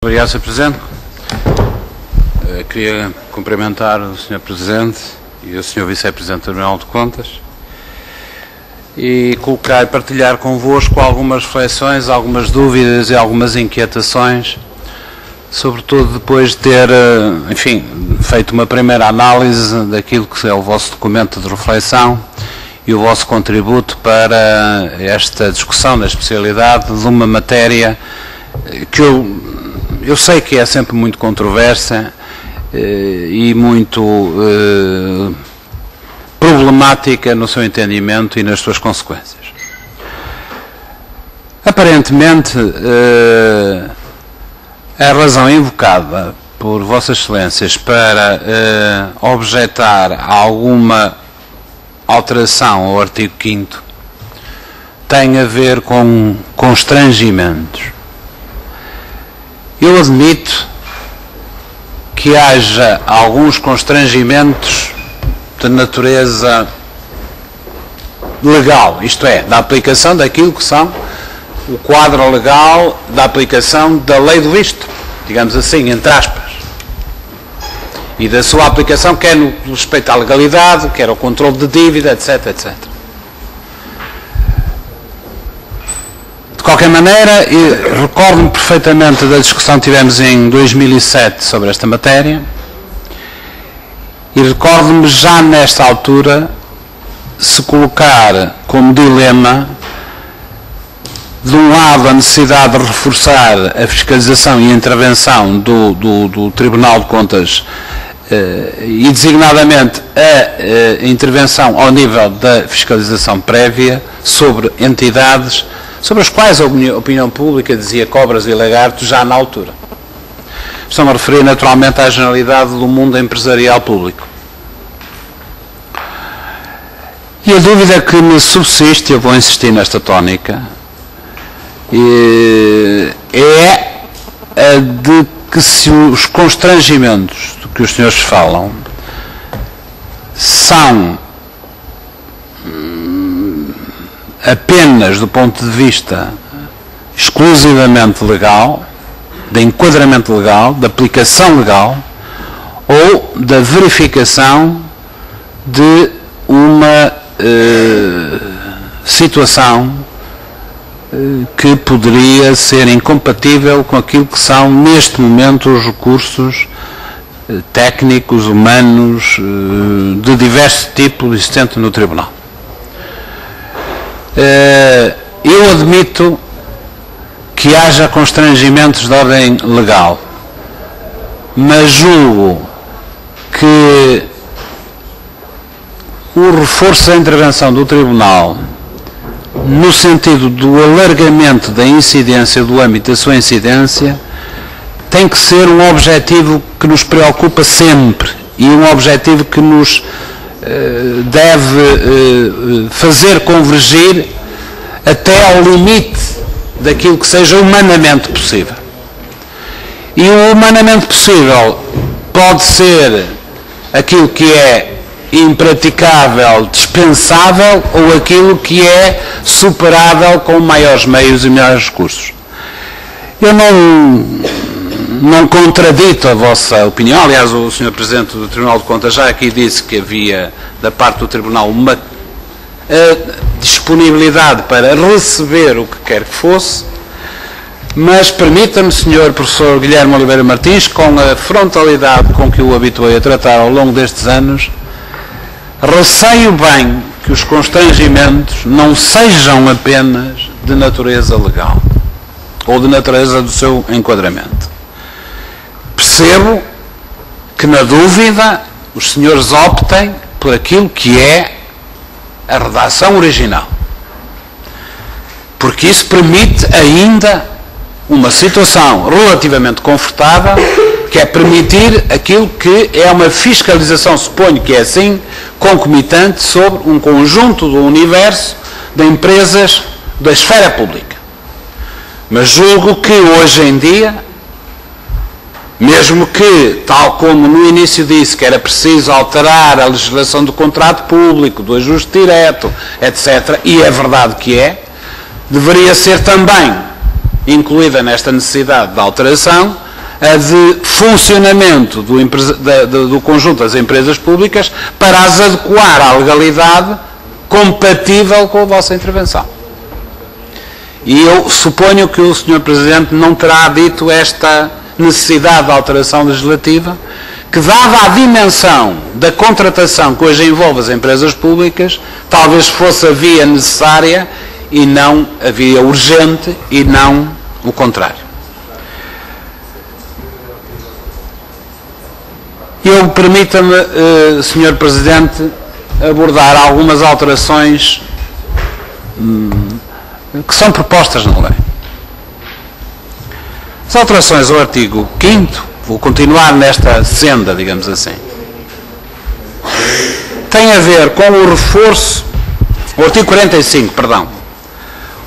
Obrigado, Sr. Presidente. Queria cumprimentar o Sr. Presidente e o Sr. Vice-Presidente do Tribunal de Contas e colocar e partilhar convosco algumas reflexões, algumas dúvidas e algumas inquietações, sobretudo depois de ter, enfim, feito uma primeira análise daquilo que é o vosso documento de reflexão e o vosso contributo para esta discussão na especialidade de uma matéria que eu sei que é sempre muito controversa e muito problemática no seu entendimento e nas suas consequências. Aparentemente, a razão invocada por Vossas Excelências para objetar alguma alteração ao artigo 5º tem a ver com constrangimentos. Eu admito que haja alguns constrangimentos de natureza legal, isto é, da aplicação daquilo que são o quadro legal da aplicação da lei do visto, digamos assim, entre aspas, e da sua aplicação, quer no respeito à legalidade, quer ao controle de dívida, etc, etc. De qualquer maneira, recordo-me perfeitamente da discussão que tivemos em 2007 sobre esta matéria e recordo-me já nesta altura se colocar como dilema, de um lado, a necessidade de reforçar a fiscalização e a intervenção do Tribunal de Contas e designadamente a intervenção ao nível da fiscalização prévia sobre entidades sobre as quais a opinião pública dizia cobras e lagartos já na altura. Estou-me a referir naturalmente à generalidade do mundo empresarial público. E a dúvida que me subsiste, eu vou insistir nesta tónica, é a de que se os constrangimentos de que os senhores falam são apenas do ponto de vista exclusivamente legal, de enquadramento legal, de aplicação legal, ou da verificação de uma situação que poderia ser incompatível com aquilo que são neste momento os recursos técnicos, humanos, de diversos tipos existentes no Tribunal. Eu admito que haja constrangimentos de ordem legal, mas julgo que o reforço da intervenção do Tribunal no sentido do alargamento da incidência, do âmbito da sua incidência, tem que ser um objetivo que nos preocupa sempre e um objetivo que nos deve fazer convergir até ao limite daquilo que seja humanamente possível. E o humanamente possível pode ser aquilo que é impraticável, dispensável, ou aquilo que é superável com maiores meios e melhores recursos. Eu não contradito a vossa opinião. Aliás, o Sr. Presidente do Tribunal de Contas já aqui disse que havia da parte do Tribunal uma disponibilidade para receber o que quer que fosse, mas permita-me, Sr. Professor Guilherme Oliveira Martins, com a frontalidade com que o habituei a tratar ao longo destes anos, receio bem que os constrangimentos não sejam apenas de natureza legal ou de natureza do seu enquadramento. Percebo que, na dúvida, os senhores optem por aquilo que é a redação original, porque isso permite ainda uma situação relativamente confortável, que é permitir aquilo que é uma fiscalização, suponho que é assim, concomitante sobre um conjunto do universo de empresas da esfera pública. Mas julgo que hoje em dia, mesmo que, tal como no início disse, que era preciso alterar a legislação do contrato público, do ajuste direto, etc., e é verdade que deveria ser também incluída nesta necessidade de alteração a de funcionamento do conjunto das empresas públicas para as adequar à legalidade compatível com a vossa intervenção. E eu suponho que o Sr. Presidente não terá dito esta necessidade de alteração legislativa, que, dada a dimensão da contratação que hoje envolve as empresas públicas, talvez fosse a via necessária e não a via urgente e não o contrário. Eu, permita-me, Sr. Presidente, abordar algumas alterações que são propostas na lei. As alterações ao artigo 5º, vou continuar nesta senda, digamos assim, tem a ver com o reforço, o artigo 45, perdão,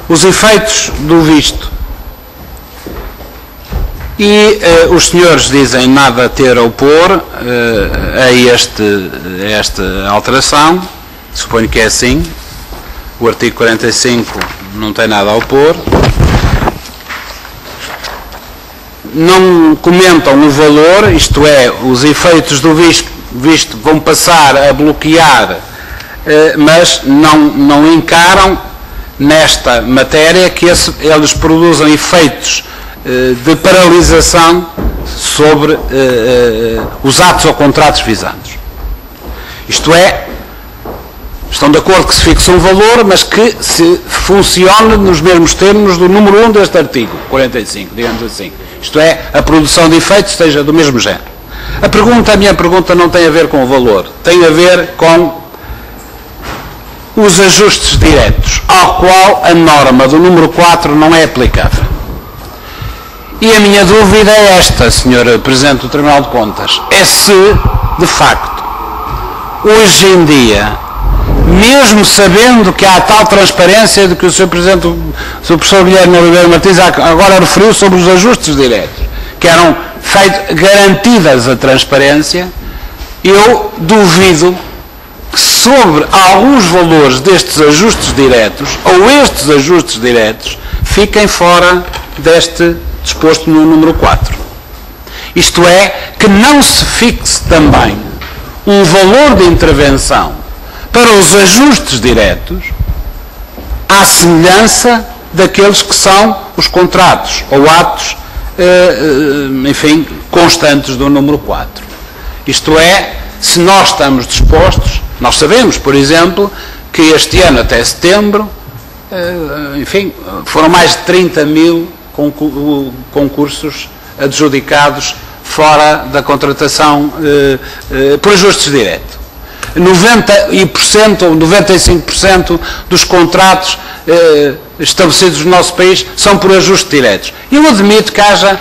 os efeitos do visto. E os senhores dizem nada a ter a opor a esta alteração, suponho que é assim, o artigo 45 não tem nada a opor. Não comentam o valor, isto é, os efeitos do visto vão passar a bloquear, mas não encaram nesta matéria que eles produzam efeitos de paralisação sobre os atos ou contratos visados. Isto é, estão de acordo que se fixe um valor, mas que se funcione nos mesmos termos do número 1 deste artigo 45, digamos assim. Isto é, a produção de efeitos esteja do mesmo género. A minha pergunta não tem a ver com o valor, tem a ver com os ajustes diretos, ao qual a norma do número 4 não é aplicável. E a minha dúvida é esta, Sr. Presidente do Tribunal de Contas, é se, de facto, hoje em dia, mesmo sabendo que há tal transparência de que o Sr. Presidente, o Sr. Professor Guilherme Oliveira Martins agora referiu sobre os ajustes diretos, que eram garantidas a transparência, eu duvido que sobre alguns valores destes ajustes diretos, ou estes ajustes diretos, fiquem fora deste disposto no número 4. Isto é, que não se fixe também um valor de intervenção para os ajustes diretos à semelhança daqueles que são os contratos ou atos, enfim, constantes do número 4. Isto é, se nós estamos dispostos, nós sabemos, por exemplo, que este ano até setembro, enfim, foram mais de 30 mil concursos adjudicados fora da contratação por ajustes diretos. 90% ou 95% dos contratos estabelecidos no nosso país são por ajustes diretos. Eu admito que haja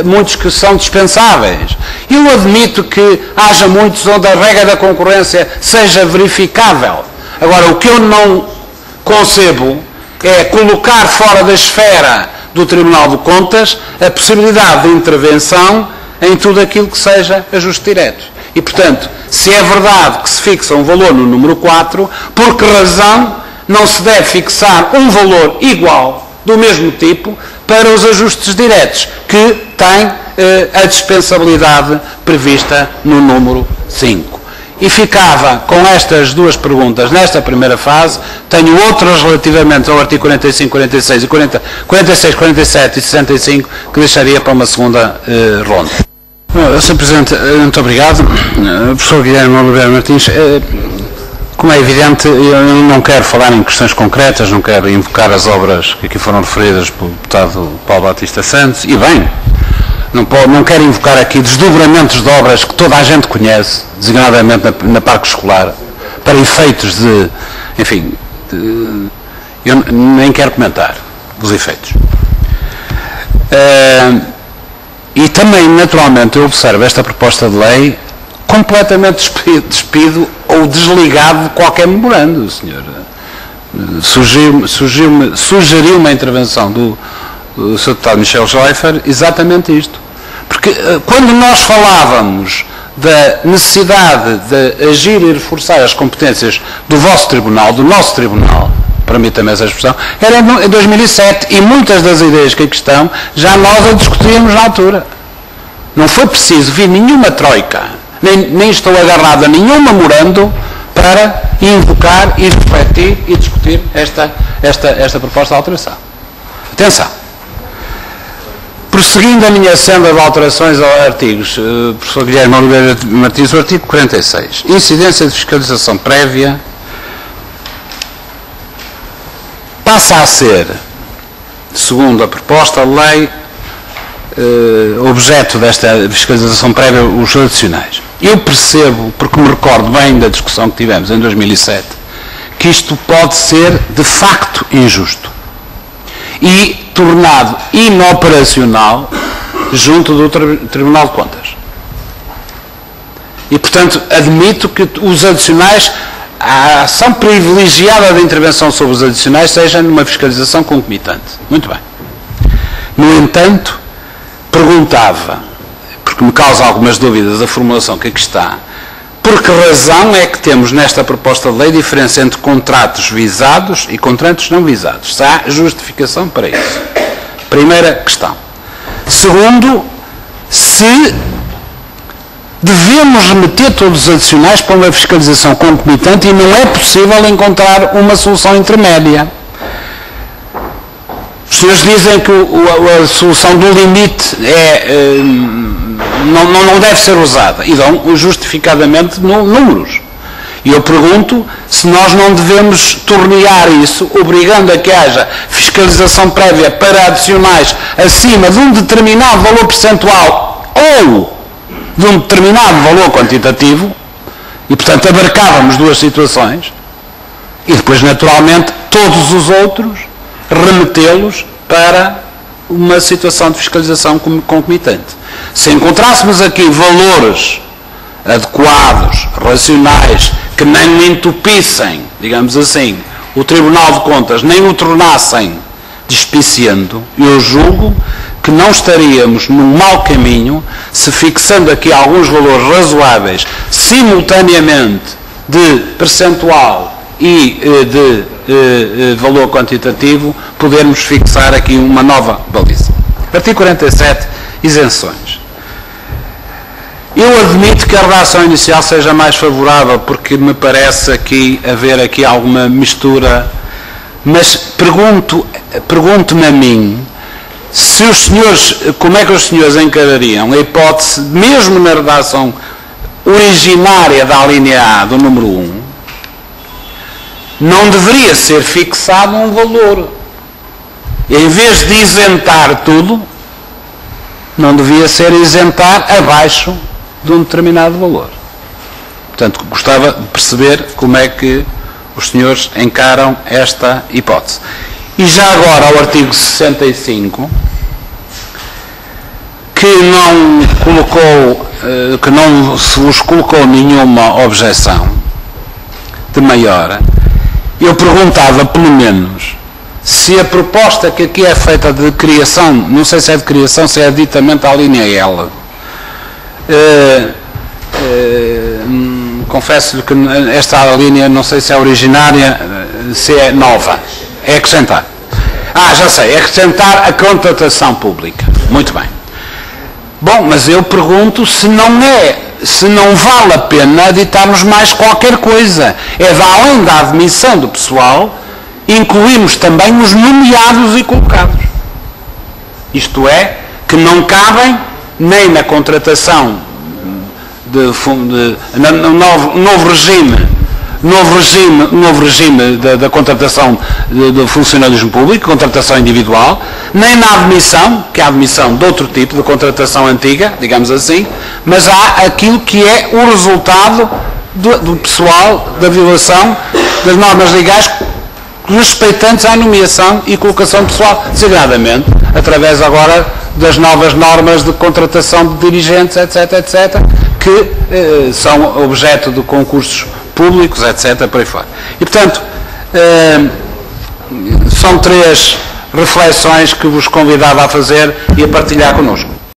muitos que são dispensáveis. Eu admito que haja muitos onde a regra da concorrência seja verificável. Agora, o que eu não concebo é colocar fora da esfera do Tribunal de Contas a possibilidade de intervenção em tudo aquilo que seja ajuste direto. E, portanto, se é verdade que se fixa um valor no número 4, por que razão não se deve fixar um valor igual, do mesmo tipo, para os ajustes diretos, que têm a dispensabilidade prevista no número 5. E ficava com estas duas perguntas nesta primeira fase. Tenho outras relativamente ao artigo 45, 46, 46, 47 e 65 que deixaria para uma segunda ronda. Sr. Presidente, muito obrigado. Professor Guilherme Oliveira Martins, como é evidente, eu não quero falar em questões concretas, não quero invocar as obras que aqui foram referidas pelo deputado Paulo Batista Santos, e bem, não quero invocar aqui desdobramentos de obras que toda a gente conhece, designadamente na parque escolar, para efeitos de, enfim, eu nem quero comentar os efeitos. E também, naturalmente, eu observo esta proposta de lei completamente despido ou desligado de qualquer memorando, o senhor. Sugeriu-me a intervenção do Sr. Deputado Michel Schleifer exatamente isto. Porque quando nós falávamos da necessidade de agir e reforçar as competências do vosso tribunal, do nosso tribunal, permita-me essa expressão, era em 2007, e muitas das ideias que aqui estão, já nós a discutíamos na altura. Não foi preciso vir nenhuma troika, nem estou agarrado a nenhum memorando para invocar e refletir e discutir esta proposta de alteração. Atenção. Prosseguindo a minha senda de alterações aos artigos, professor Guilherme Oliveira Martins, o artigo 46, incidência de fiscalização prévia, passa a ser, segundo a proposta de lei, objeto desta fiscalização prévia, os adicionais. Eu percebo, porque me recordo bem da discussão que tivemos em 2007, que isto pode ser de facto injusto e tornado inoperacional junto do Tribunal de Contas. E, portanto, admito que os adicionais, a ação privilegiada da intervenção sobre os adicionais seja numa fiscalização concomitante. Muito bem. No entanto, perguntava, porque me causa algumas dúvidas a formulação que aqui está, por que razão é que temos nesta proposta de lei diferença entre contratos visados e contratos não visados? Se há justificação para isso. Primeira questão. Segundo, se devemos remeter todos os adicionais para uma fiscalização concomitante e não é possível encontrar uma solução intermédia. Os senhores dizem que a solução do limite não deve ser usada e dão justificadamente números. E eu pergunto se nós não devemos tornear isso, obrigando a que haja fiscalização prévia para adicionais acima de um determinado valor percentual ou de um determinado valor quantitativo, e portanto abarcávamos duas situações, e depois naturalmente todos os outros remetê-los para uma situação de fiscalização concomitante. Se encontrássemos aqui valores adequados, racionais, que nem entupissem, digamos assim, o Tribunal de Contas, nem o tornassem despiciando, eu julgo que não estaríamos num mau caminho se, fixando aqui alguns valores razoáveis, simultaneamente de percentual e de valor quantitativo, podermos fixar aqui uma nova baliza. Artigo 47, isenções. Eu admito que a redação inicial seja mais favorável, porque me parece haver aqui alguma mistura, mas pergunto-me a mim, se os senhores, como é que os senhores encarariam a hipótese, mesmo na redação originária da alínea A do número 1, não deveria ser fixado um valor. Em vez de isentar tudo, não devia ser isentar abaixo de um determinado valor. Portanto, gostava de perceber como é que os senhores encaram esta hipótese. E já agora ao artigo 65, que não se vos colocou nenhuma objeção de maior, eu perguntava pelo menos se a proposta que aqui é feita de criação, não sei se é de criação, se é ditamente à linha L, confesso-lhe que esta linha, não sei se é originária, se é nova, é acrescentar. Já sei, é acrescentar a contratação pública. Muito bem. Bom, mas eu pergunto se não vale a pena editarmos mais qualquer coisa. Além da admissão do pessoal, incluímos também os nomeados e colocados. Isto é, que não cabem nem na contratação no novo regime da contratação do funcionalismo público, contratação individual, nem na admissão, que é a admissão de outro tipo de contratação antiga, digamos assim, mas há aquilo que é o resultado do pessoal, da violação das normas legais respeitantes à nomeação e colocação de pessoal, designadamente, através agora das novas normas de contratação de dirigentes, etc., que são objeto de concursos públicos, etc., por aí fora. E, portanto, são três reflexões que vos convidava a fazer e a partilhar connosco.